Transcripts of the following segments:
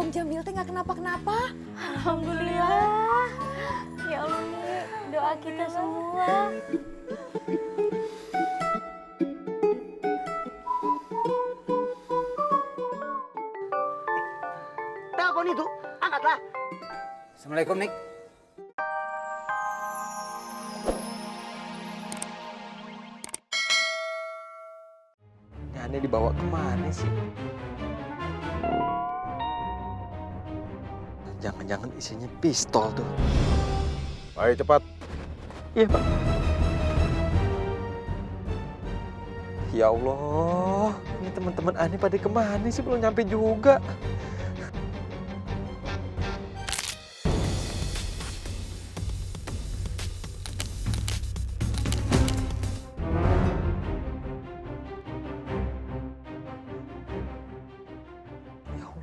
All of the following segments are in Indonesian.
Bang Jamil teh nggak kenapa-kenapa. Alhamdulillah. Ya Allah, Umi, doa kita semua. Telepon itu, angkatlah. Assalamualaikum, Nik. Ini dibawa kemana sih? Jangan-jangan isinya pistol tuh. Ayo cepat. Iya, Pak. Ya Allah, ini teman-teman Ani pada kemana sih? Belum nyampe juga.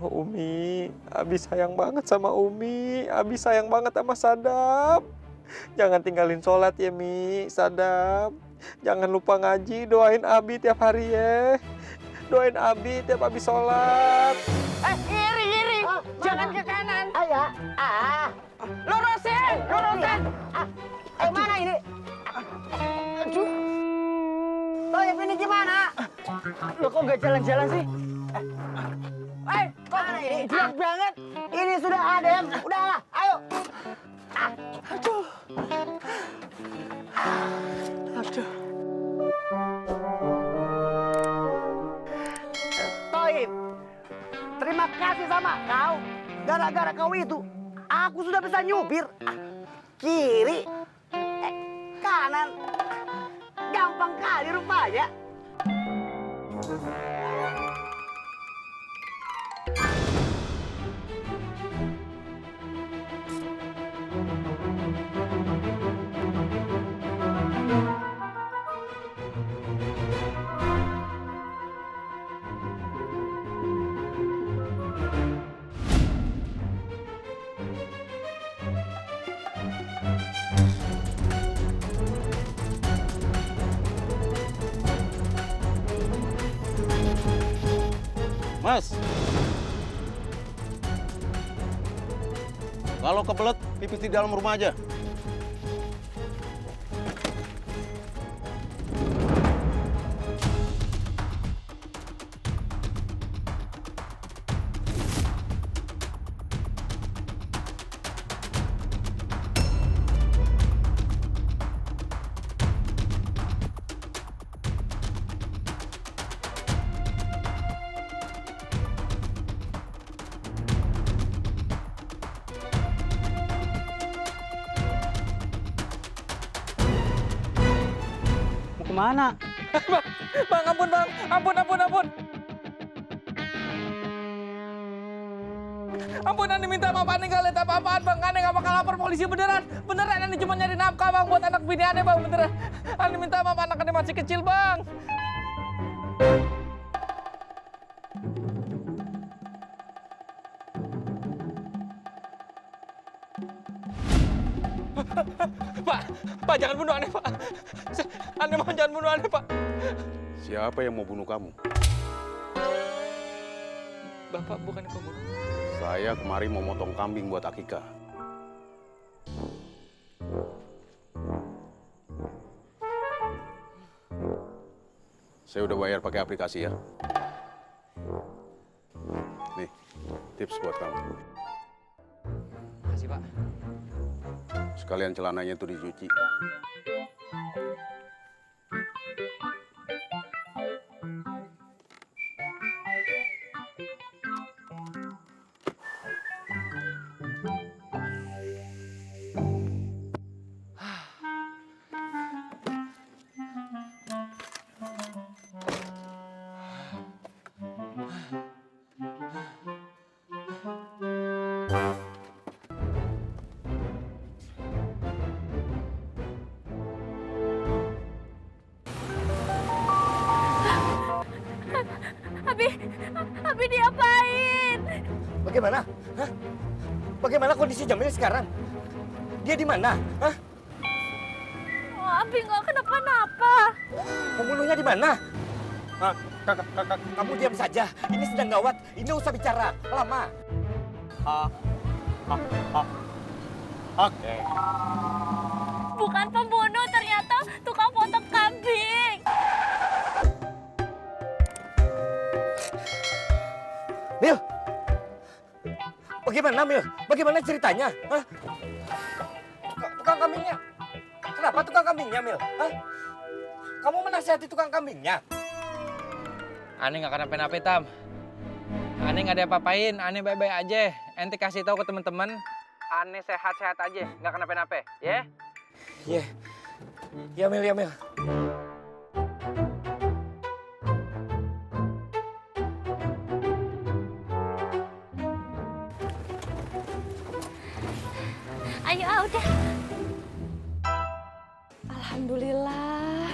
Umi, Abi sayang banget sama Umi. Abi sayang banget sama Sadap. Jangan tinggalin sholat ya, Mi. Sadap. Jangan lupa ngaji, doain Abi tiap hari ya. Doain Abi tiap Abi sholat. Iri. Jangan ke kanan. Ayah, Lurusin. mana ini? Aduh. Toyib ini gimana? Lo kok nggak jalan-jalan sih? Mana ini? Idiot banget. Ini sudah adem. Udahlah, ayo. Aduh. Toib, terima kasih sama kau. Gara-gara kau itu, aku sudah bisa nyupir. Kiri, kanan. Gampang kali rupanya. Mas. Kalau kebelet, pipis di dalam rumah aja. Kemana? Bang, ampun bang, ampun. Ampun, Ani minta maaf, Ani nggak lihat apa-apaan bang. Ani nggak bakal lapor polisi beneran. Beneran, Ani cuma nyari nafkah bang buat anak bini Ani bang, beneran. Ani minta maaf, anak Ani masih kecil bang. Pak, jangan bunuh Ani, Pak. Ani mohon jangan bunuh Ani, Pak. Siapa yang mau bunuh kamu? Bapak bukan pembunuh. Saya kemari mau motong kambing buat akikah. Saya udah bayar pakai aplikasi ya. Nih, tips buat kamu. Makasih, Pak. Sekalian celananya itu dicuci. Abi diapain? Bagaimana? Hah? Bagaimana kondisi Jamil sekarang? Dia di mana? Hah? Oh, Abi nggak kenapa-napa. Pembunuhnya di mana? Kamu diam saja. Ini sedang gawat. Ini usah bicara. Lama. Oke. Bukan pembunuh, ternyata tukang potong kambing. Mil, bagaimana Mil? Bagaimana ceritanya? Hah? Tukang kambingnya? Kenapa tukang kambingnya Mil? Hah? Kamu menasihati tukang kambingnya? Ane nggak kenapa-napa, Tam. Ane nggak ada apa-apain, Ane baik-baik aja. Ente kasih tahu ke teman-teman, Ane sehat-sehat aja, nggak kenapa-napa, ya? Iya. Ya Mil, ya Mil. Ayo, udah. Alhamdulillah.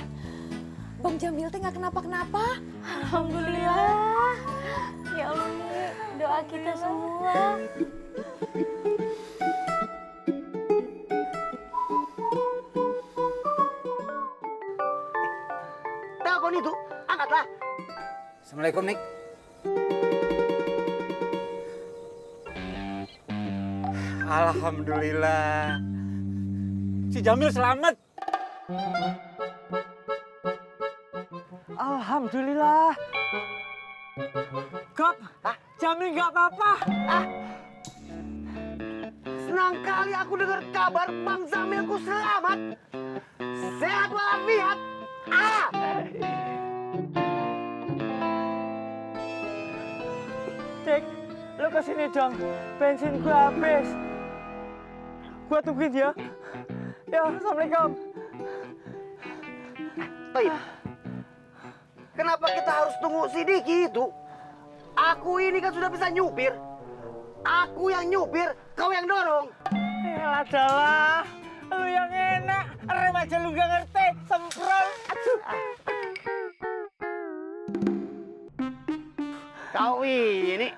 Bang Jamil teh nggak kenapa-kenapa. Alhamdulillah. Ya Allah, Umi, doa kita semua. Telepon itu, angkatlah. Assalamualaikum, Nik. Alhamdulillah. Si Jamil selamat. Alhamdulillah. Kok Jamil nggak apa-apa? Senang kali aku dengar kabar Bang Jamilku selamat. Sehat walafiat. Cek, lo kesini dong. Bensin gua habis. Gua tungguin ya. Ya, Assalamualaikum. Baik. Kenapa kita harus tunggu si Diki itu? Aku ini kan sudah bisa nyupir. Aku yang nyupir, kau yang dorong. Ya adalah, lu yang enak. Rem aja lu gak ngerti, semprol. Kau ini.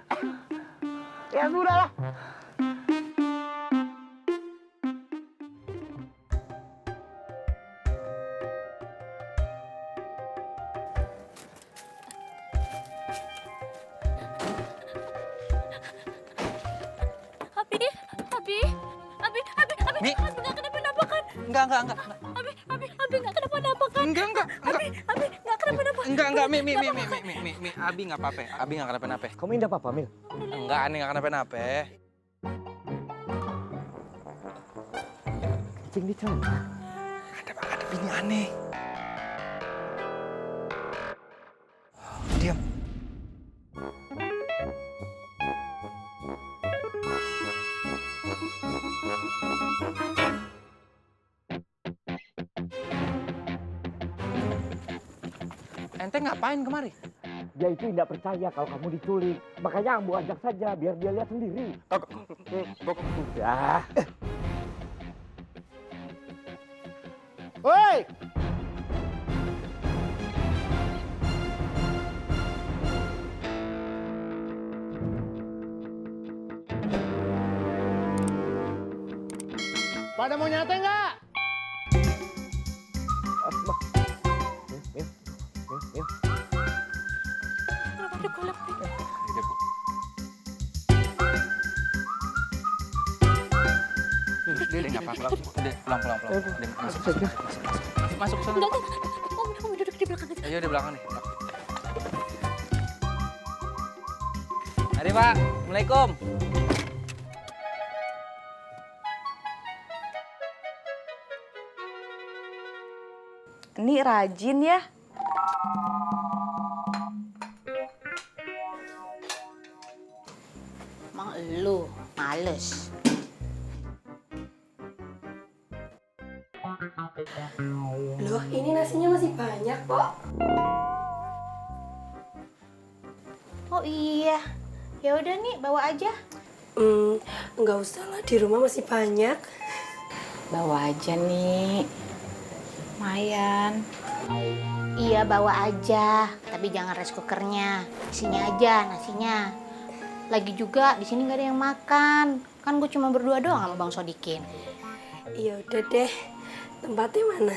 Ya sudah lah. Abi nggak kenapa-napa kan? Enggak. Abi nggak kenapa-napa kan? Enggak. Abi nggak kenapa-napa. Enggak, Mi, Abi nggak apa-apa. Abi nggak kenapa-napa. Kamu indah apa, Mil? Enggak, Ane nggak kenapa-napa. Cing di celana. Ada bini aneh. Diam. Ente ngapain kemari? Dia itu tidak percaya kalau kamu diculik. Makanya Ambu ajak saja biar dia lihat sendiri. Udah. Woi! Pada mau nyate nggak? Mil. Kenapa dikolek? Dia nggak apa-apa. Dia pulang. Masuk ke sana. Enggak. Kamu duduk di belakang aja. Ayo di belakang nih. Mari Pak, Assalamualaikum. Ini rajin ya. Emang elu males. Loh, ini nasinya masih banyak kok. Oh iya, ya udah nih bawa aja. Nggak usah lah, di rumah masih banyak. Bawa aja nih, lumayan. Iya bawa aja, tapi jangan rice cookernya. Isinya aja nasinya. Lagi juga di sini nggak ada yang makan. Kan gue cuma berdua doang sama Bang Sodikin. Ya udah deh, tempatnya mana?